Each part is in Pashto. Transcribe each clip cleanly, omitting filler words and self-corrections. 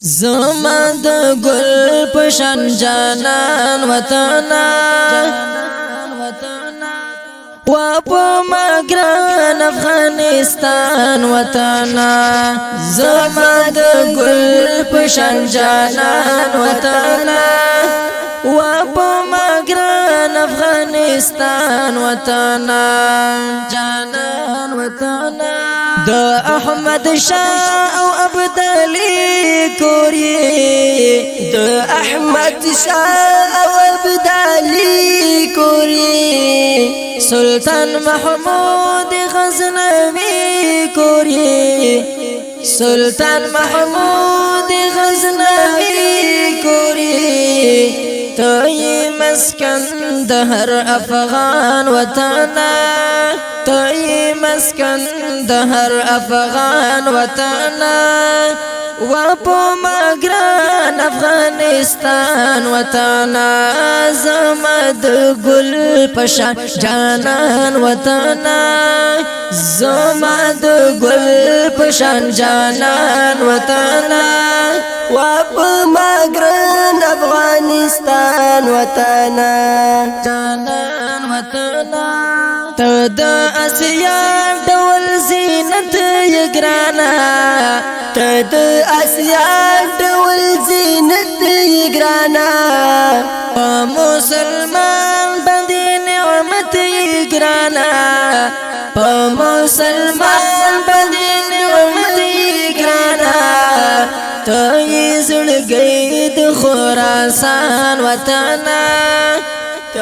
زما د گل پشان جانان وطنا و په مګران افغانستان وطنا زما د گل پشان جانان وطنا و په مګران افغانستان وطنا جانان وطنا د احمد شاه او ابدالي کوري د احمد شاه او ابدالي کوري سلطان محمود غزنوي کوري سلطان محمود غزنوي کوري تای مسکن د هر افغان وطنا تای مسکن د هر افغان وطنا و په مګران افغانستان وطنا زما د ګل پشان جانان وطنا زما د ګل پشان جانان وطنا و په مګران افغانستان وطنا جانان وطنا ته د اسیا ډول زینت یګرانا ته د اسیا ډول زینت یګرانا په مسلمان باندې نعمت یګرانا په مسلمان باندې نعمت یګرانا ته یې زړګی د خراسان وطنا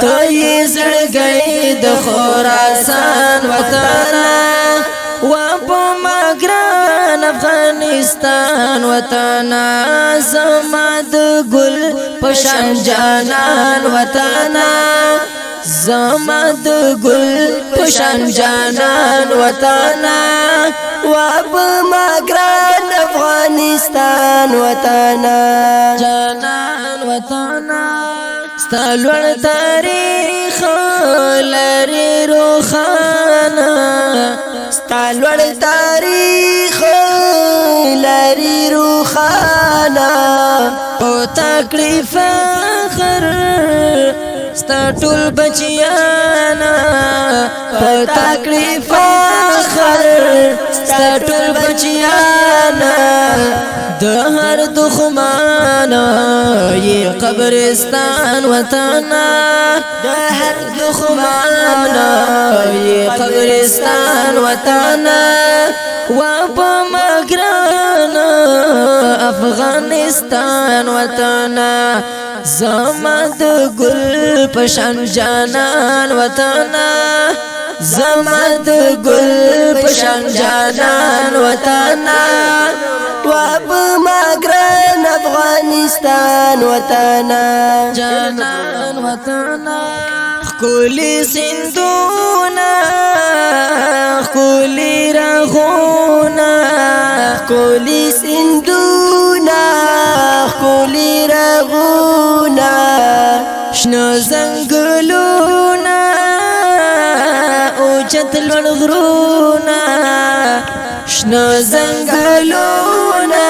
ته یې زړګی د خراسان وطنا و په مګران افغانستان وطنا زما د ګل پشان جانان وطنا زما د ګل پشان جانان وطنا و په مګران افغانستان وطنا جانان وطنا ستلوړ تاریخ لري روخانه ستلوړ تاریخ لري روخانه او تکلیف فخر ستا ټول بچیانا په تکلیف فخر ستا ټول بچیانا د هر دښمن یې قبرستان وطنا د هر دښمن یې قبرستان وطنا و په مګران افغانستان وطنا زما د ګل پشان جانان وطنا زما د ګل پشان جانان وطنا و په مګران افغانستان وطنا جانان وطنا خولي سندونا خولي رغونا خولي سندونا خولي رغونا شنو زنګلونا او چتل غرونا شنو زنګلونا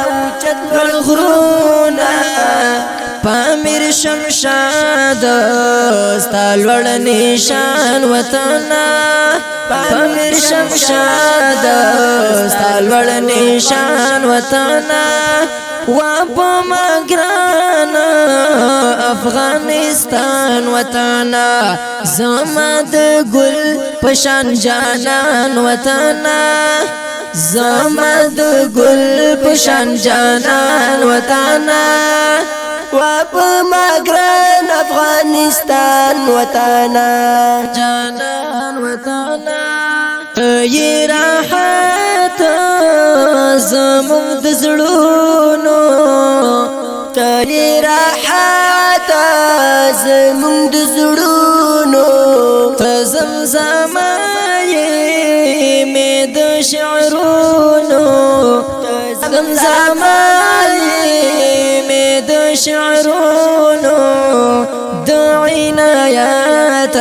او چتل غرونا پامیر شمشاد ستالوړ نشان وطنا پامیر شمشاد ستالوړ نشان وطنا و په مګران افغانستان وطنا زما د ګل پشان جانان وطنا زما د ګل پشان جانان وطنا و په مګران افغانستان وطنا جانان وطنا ای راحت زموږ د زړونو ته راحت زموږ د زړونو ته زمزمه یې مې د شعرونو ته زمزمه یې مې د شعرونو د عنایت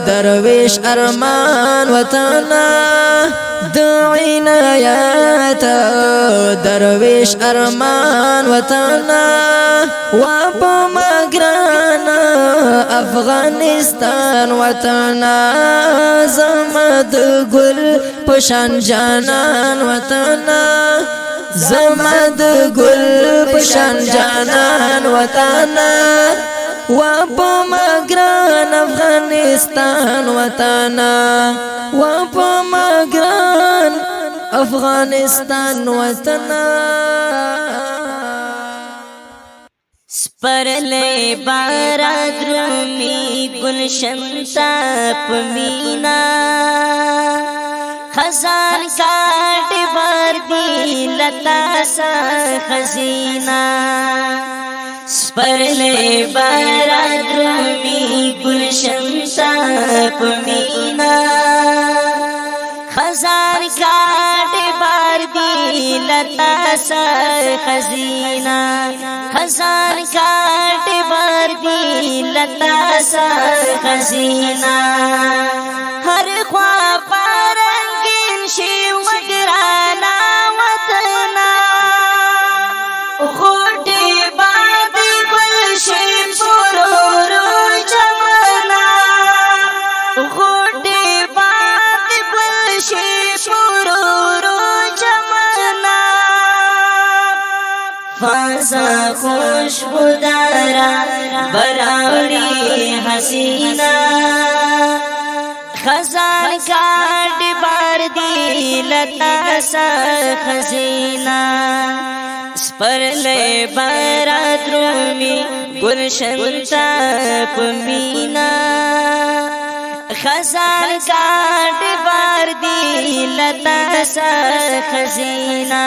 در درویش ارمان وطنا د عنایت درویش ارمان وطنا و په مګرانا افغانستان وطنا زمد ګل پشان جانان وطنا زمد ګل پشان جانان وطنا و په مګران افغانستان وطنا و په مګران افغانستان وطنا سپرلے بارات رومی گلشن تا پمینا خزان کاٹ بار دی لتا سا خزینہ سپرلے بارات رومی گلشن تا پمینا خزان کاٹ بار دی لتا سا خزینہ خزان کاٹ بار دی لتا سا خزینہ ہر خواہ پارنگین شی وگرانا وطنا خوٹی باد گلشن پرورو جمنا خوٹی باد گلشن پرورو جمنا فازا خوشبو دارا براوڑی حسینہ خزان کاٹ بار دی لتا سا خزینہ سپرلے بارات رومی گلشن تا پمینا خزان کاٹ بار دی لتا سا خزینہ